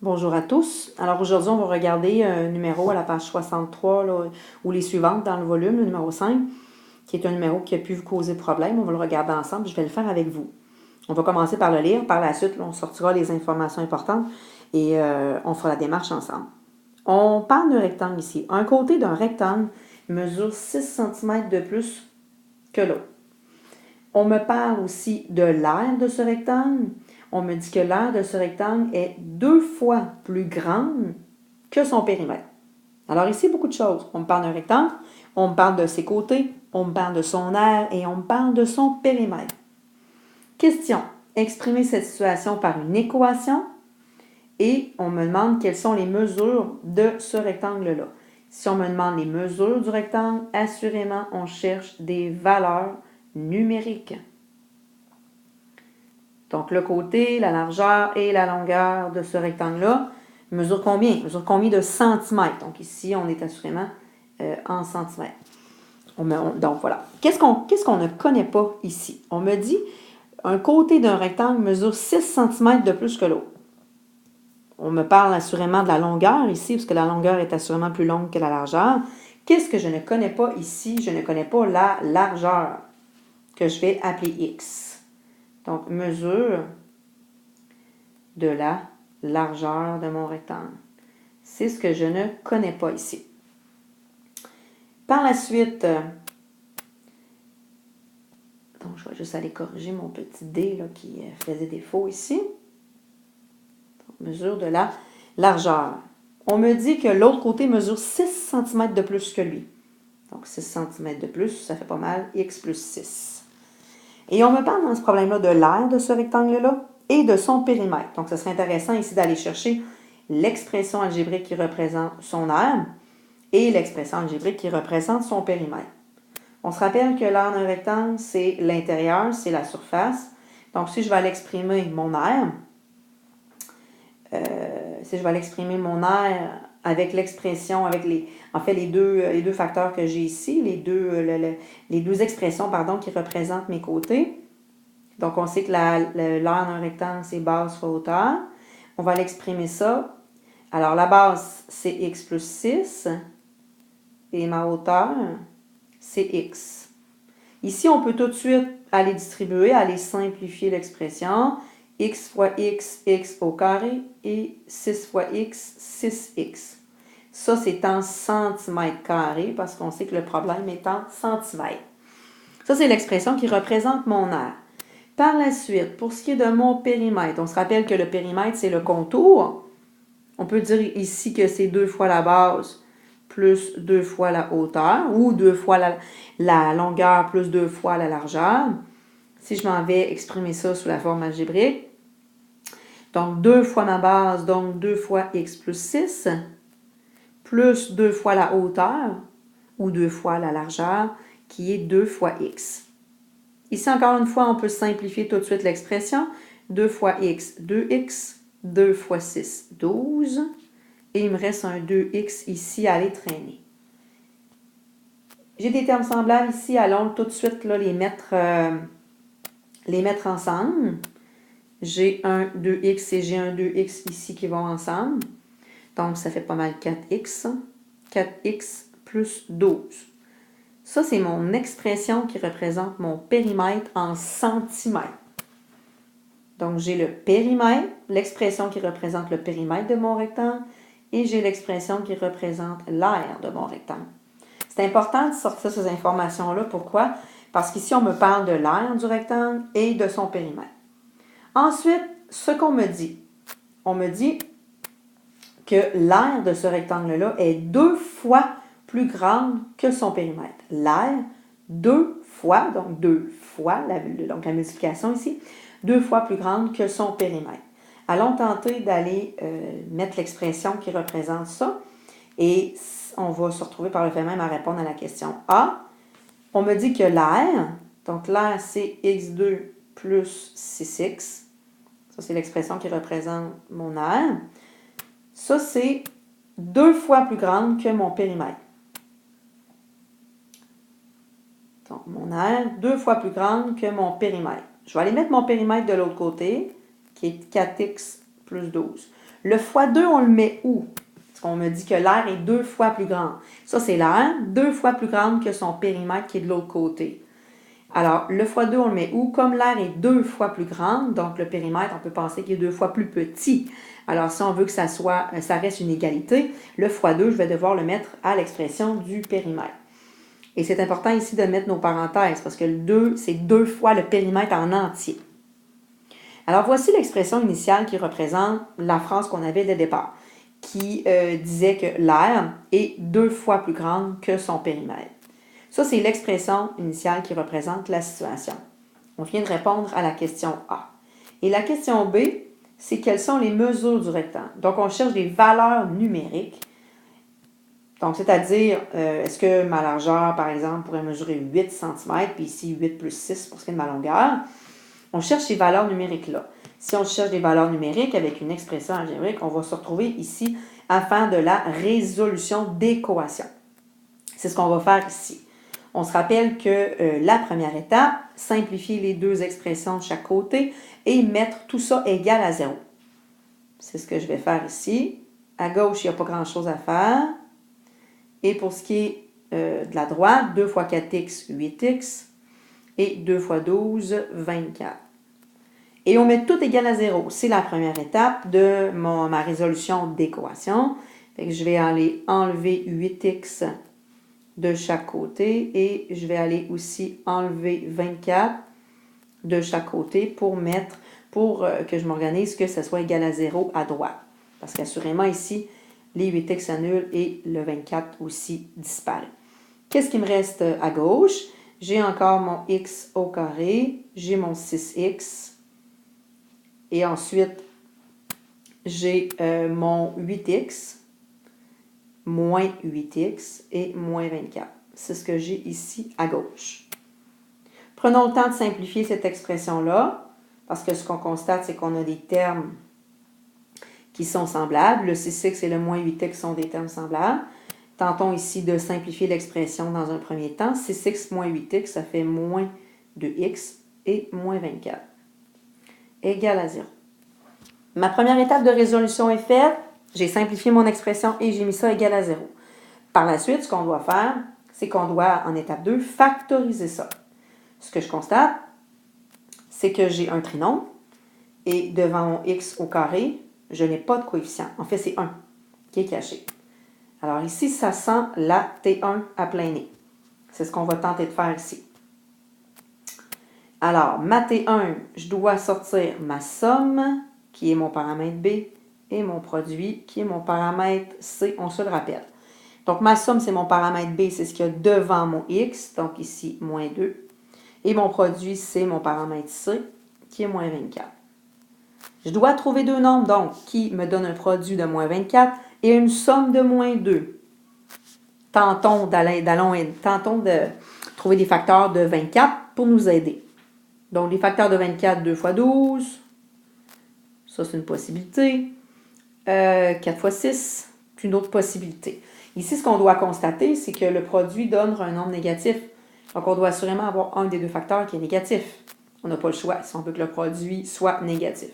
Bonjour à tous. Alors aujourd'hui, on va regarder un numéro à la page 63 là, ou les suivantes dans le volume, le numéro 5, qui est un numéro qui a pu vous causer problème. On va le regarder ensemble. Je vais le faire avec vous. On va commencer par le lire. Par la suite, là, on sortira les informations importantes et on fera la démarche ensemble. On parle d'un rectangle ici. Un côté d'un rectangle mesure 6 cm de plus que l'autre. On me parle aussi de l'aire de ce rectangle. On me dit que l'aire de ce rectangle est 2 fois plus grande que son périmètre. Alors ici, beaucoup de choses. On me parle d'un rectangle, on me parle de ses côtés, on me parle de son aire et on me parle de son périmètre. Question. Exprimer cette situation par une équation et on me demande quelles sont les mesures de ce rectangle-là. Si on me demande les mesures du rectangle, assurément, on cherche des valeurs numériques. Donc, le côté, la largeur et la longueur de ce rectangle-là mesure combien? Mesure combien de centimètres? Donc, ici, on est assurément en centimètres. Donc, voilà. Qu'est-ce qu'on ne connaît pas ici? On me dit, un côté d'un rectangle mesure 6 cm de plus que l'autre. On me parle assurément de la longueur ici, parce que la longueur est assurément plus longue que la largeur. Qu'est-ce que je ne connais pas ici? Je ne connais pas la largeur, que je vais appeler X. Donc, mesure de la largeur de mon rectangle. C'est ce que je ne connais pas ici. Par la suite, donc je vais juste aller corriger mon petit D là, qui faisait défaut ici. Donc, mesure de la largeur. On me dit que l'autre côté mesure 6 cm de plus que lui. Donc 6 cm de plus, ça fait pas mal, x plus 6. Et on me parle dans ce problème-là de l'aire de ce rectangle-là et de son périmètre. Donc, ce serait intéressant ici d'aller chercher l'expression algébrique qui représente son aire et l'expression algébrique qui représente son périmètre. On se rappelle que l'aire d'un rectangle, c'est l'intérieur, c'est la surface. Donc, si je vais aller exprimer mon aire, avec l'expression, avec les deux facteurs que j'ai ici, les deux expressions qui représentent mes côtés. Donc, on sait que l'aire d'un rectangle, c'est base fois hauteur. On va l'exprimer ça. Alors, la base, c'est x plus 6. Et ma hauteur, c'est x. Ici, on peut tout de suite aller distribuer, aller simplifier l'expression. X fois x, x au carré, et 6 fois x, 6x. Ça, c'est en centimètres carrés, parce qu'on sait que le problème est en centimètres. Ça, c'est l'expression qui représente mon aire. Par la suite, pour ce qui est de mon périmètre, on se rappelle que le périmètre, c'est le contour. On peut dire ici que c'est 2 fois la base plus 2 fois la hauteur, ou 2 fois la longueur plus 2 fois la largeur. Si je m'en vais exprimer ça sous la forme algébrique, donc 2 fois ma base, donc 2 fois x plus 6, plus 2 fois la hauteur, ou 2 fois la largeur, qui est 2 fois x. Ici, encore une fois, on peut simplifier tout de suite l'expression. 2 fois x, 2x, 2 fois 6, 12. Et il me reste un 2x ici à aller traîner. J'ai des termes semblables ici. Allons tout de suite là, les mettre ensemble. J'ai un 2x et j'ai un 2x ici qui vont ensemble. Donc, ça fait pas mal 4x. 4x plus 12. Ça, c'est mon expression qui représente mon périmètre en centimètres. Donc, j'ai le périmètre, l'expression qui représente le périmètre de mon rectangle, et j'ai l'expression qui représente l'aire de mon rectangle. C'est important de sortir ces informations-là. Pourquoi? Parce qu'ici, on me parle de l'aire du rectangle et de son périmètre. Ensuite, ce qu'on me dit, on me dit que l'aire de ce rectangle-là est 2 fois plus grande que son périmètre. L'aire, 2 fois, donc 2 fois, donc la multiplication ici, 2 fois plus grande que son périmètre. Allons tenter d'aller mettre l'expression qui représente ça et on va se retrouver par le fait même à répondre à la question A. On me dit que l'aire, donc l'aire c'est x2 plus 6x. Ça, c'est l'expression qui représente mon aire. Ça, c'est 2 fois plus grande que mon périmètre. Donc, mon aire, 2 fois plus grande que mon périmètre. Je vais aller mettre mon périmètre de l'autre côté, qui est 4x plus 12. Le x2, on le met où? Parce qu'on me dit que l'aire est 2 fois plus grande. Ça, c'est l'aire, 2 fois plus grande que son périmètre qui est de l'autre côté. Alors, le x2, on le met où? Comme l'aire est 2 fois plus grande, donc le périmètre, on peut penser qu'il est 2 fois plus petit. Alors, si on veut que ça reste une égalité, le x2, je vais devoir le mettre à l'expression du périmètre. Et c'est important ici de mettre nos parenthèses, parce que le 2, c'est 2 fois le périmètre en entier. Alors, voici l'expression initiale qui représente la phrase qu'on avait dès le départ, qui disait que l'aire est 2 fois plus grande que son périmètre. Ça, c'est l'expression initiale qui représente la situation. On vient de répondre à la question A. Et la question B, c'est quelles sont les mesures du rectangle. Donc, on cherche des valeurs numériques. Donc, c'est-à-dire, est-ce que ma largeur, par exemple, pourrait mesurer 8 cm, puis ici 8 plus 6 pour ce qui est de ma longueur. On cherche ces valeurs numériques-là. Si on cherche des valeurs numériques avec une expression algébrique, on va se retrouver ici à faire de la résolution d'équations. C'est ce qu'on va faire ici. On se rappelle que la première étape, simplifier les deux expressions de chaque côté et mettre tout ça égal à 0. C'est ce que je vais faire ici. À gauche, il n'y a pas grand-chose à faire. Et pour ce qui est de la droite, 2 fois 4x, 8x. Et 2 fois 12, 24. Et on met tout égal à 0. C'est la première étape de ma résolution d'équation. Je vais aller enlever 8x de chaque côté et je vais aller aussi enlever 24 de chaque côté pour que je m'organise que ce soit égal à 0 à droite. Parce qu'assurément ici, les 8x s'annulent et le 24 aussi disparaît. Qu'est-ce qui me reste à gauche? J'ai encore mon x au carré, j'ai mon 6x, et ensuite, j'ai mon 8x, moins 8x et moins 24. C'est ce que j'ai ici à gauche. Prenons le temps de simplifier cette expression-là, parce que ce qu'on constate, c'est qu'on a des termes qui sont semblables. Le 6x et le moins 8x sont des termes semblables. Tentons ici de simplifier l'expression dans un premier temps. 6x moins 8x, ça fait moins 2x et moins 24. Égal à 0. Ma première étape de résolution est faite. J'ai simplifié mon expression et j'ai mis ça égal à 0. Par la suite, ce qu'on doit faire, c'est qu'on doit, en étape 2, factoriser ça. Ce que je constate, c'est que j'ai un trinôme et devant mon x au carré, je n'ai pas de coefficient. En fait, c'est 1 qui est caché. Alors ici, ça sent la T1 à plein nez. C'est ce qu'on va tenter de faire ici. Alors, ma T1, je dois sortir ma somme, qui est mon paramètre B, et mon produit, qui est mon paramètre C, on se le rappelle. Donc, ma somme, c'est mon paramètre B, c'est ce qu'il y a devant mon X, donc ici, moins 2. Et mon produit, c'est mon paramètre C, qui est moins 24. Je dois trouver deux nombres, donc, qui me donnent un produit de moins 24 et une somme de moins 2. Tentons de trouver des facteurs de 24 pour nous aider. Donc, les facteurs de 24, 2 fois 12, ça c'est une possibilité. 4 fois 6, c'est une autre possibilité. Ici, ce qu'on doit constater, c'est que le produit donne un nombre négatif. Donc, on doit assurément avoir un des deux facteurs qui est négatif. On n'a pas le choix si on veut que le produit soit négatif.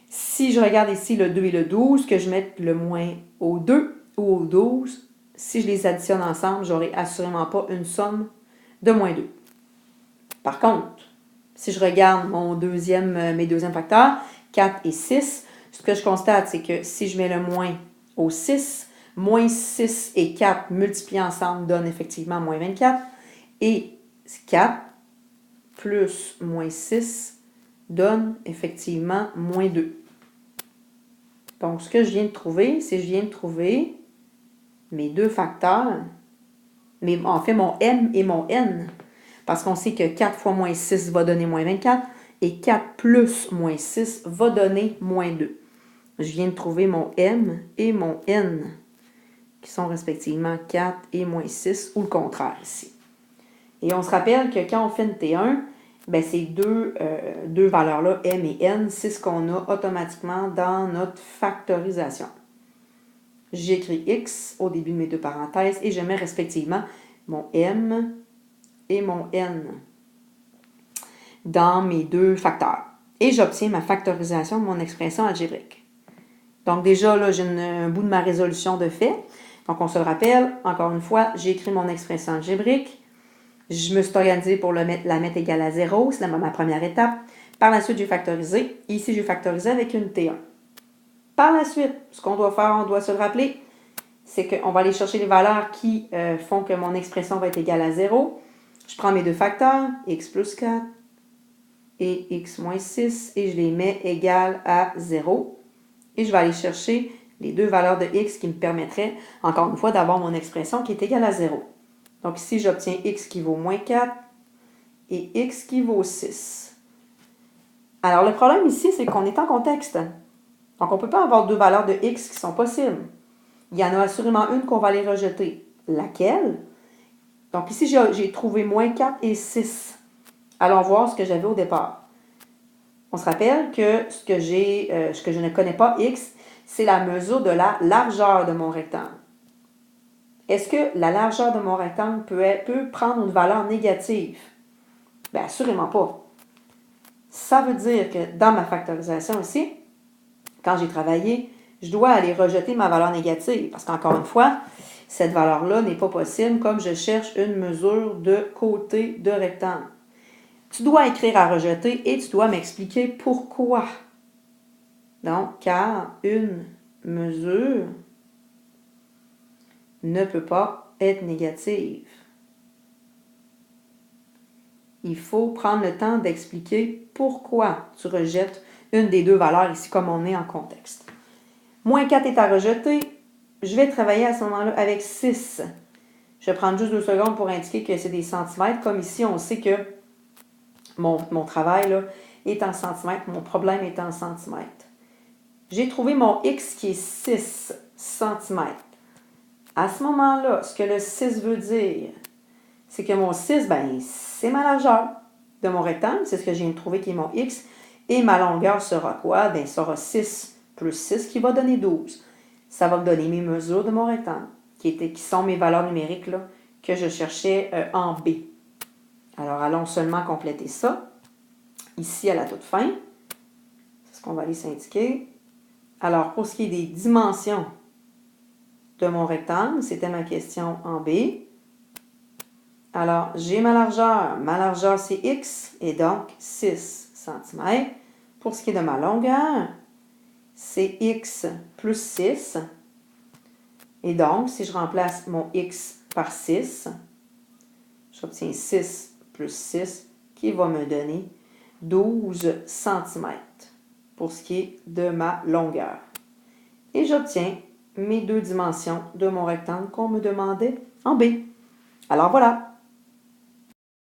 Si je regarde ici le 2 et le 12, que je mette le moins au 2 ou au 12, si je les additionne ensemble, je n'aurai assurément pas une somme de moins 2. Par contre, si je regarde mes deuxièmes facteurs, 4 et 6, ce que je constate, c'est que si je mets le moins au 6, moins 6 et 4 multipliés ensemble donnent effectivement moins 24. Et 4 plus moins 6 donne effectivement moins 2. Donc, ce que je viens de trouver, c'est que je viens de trouver mes deux facteurs, en fait mon M et mon N. Parce qu'on sait que 4 fois moins 6 va donner moins 24 et 4 plus moins 6 va donner moins 2. Je viens de trouver mon M et mon N, qui sont respectivement 4 et moins 6, ou le contraire ici. Et on se rappelle que quand on fait une T1, ben ces deux valeurs-là, M et N, c'est ce qu'on a automatiquement dans notre factorisation. J'écris X au début de mes deux parenthèses et je mets respectivement mon M et mon N dans mes deux facteurs. Et j'obtiens ma factorisation de mon expression algébrique. Donc déjà, là, j'ai un bout de ma résolution de fait. Donc on se le rappelle, encore une fois, j'ai écrit mon expression algébrique. Je me suis organisée pour la mettre égale à 0, c'est ma première étape. Par la suite, j'ai factorisé. Ici, j'ai factorisé avec une T1. Par la suite, ce qu'on doit faire, on doit se le rappeler, c'est qu'on va aller chercher les valeurs qui font que mon expression va être égale à 0. Je prends mes deux facteurs, x plus 4 et x moins 6, et je les mets égales à 0. Et je vais aller chercher les deux valeurs de x qui me permettraient, encore une fois, d'avoir mon expression qui est égale à 0. Donc ici, j'obtiens x qui vaut moins 4 et x qui vaut 6. Alors, le problème ici, c'est qu'on est en contexte. Donc, on ne peut pas avoir deux valeurs de x qui sont possibles. Il y en a assurément une qu'on va aller rejeter. Laquelle? Donc ici, j'ai trouvé moins 4 et 6. Allons voir ce que j'avais au départ. On se rappelle que ce que je ne connais pas, x, c'est la mesure de la largeur de mon rectangle. Est-ce que la largeur de mon rectangle peut prendre une valeur négative? Bien, assurément pas. Ça veut dire que dans ma factorisation ici, quand j'ai travaillé, je dois aller rejeter ma valeur négative. Parce qu'encore une fois, cette valeur-là n'est pas possible comme je cherche une mesure de côté de rectangle. Tu dois écrire à rejeter et tu dois m'expliquer pourquoi. Donc, car une mesure ne peut pas être négative. Il faut prendre le temps d'expliquer pourquoi tu rejettes une des deux valeurs ici comme on est en contexte. Moins 4 est à rejeter. Je vais travailler à ce moment-là avec 6. Je vais prendre juste 2 secondes pour indiquer que c'est des centimètres. Comme ici, on sait que mon travail là, est en centimètres, mon problème est en centimètres. J'ai trouvé mon x qui est 6 cm. À ce moment-là, ce que le 6 veut dire, c'est que mon 6, ben, c'est ma largeur de mon rectangle. C'est ce que je viens de trouver qui est mon x. Et ma longueur sera quoi? Bien, sera 6 plus 6 qui va donner 12. Ça va me donner mes mesures de mon rectangle, qui sont mes valeurs numériques là, que je cherchais en B. Alors, allons seulement compléter ça. Ici, à la toute fin, c'est ce qu'on va aller s'indiquer. Alors, pour ce qui est des dimensions de mon rectangle, c'était ma question en B. Alors, j'ai ma largeur. Ma largeur, c'est x, et donc 6 cm. Pour ce qui est de ma longueur, c'est x plus 6. Et donc, si je remplace mon x par 6, j'obtiens 6 plus 6 qui va me donner 12 cm pour ce qui est de ma longueur. Et j'obtiens mes deux dimensions de mon rectangle qu'on me demandait en B. Alors voilà,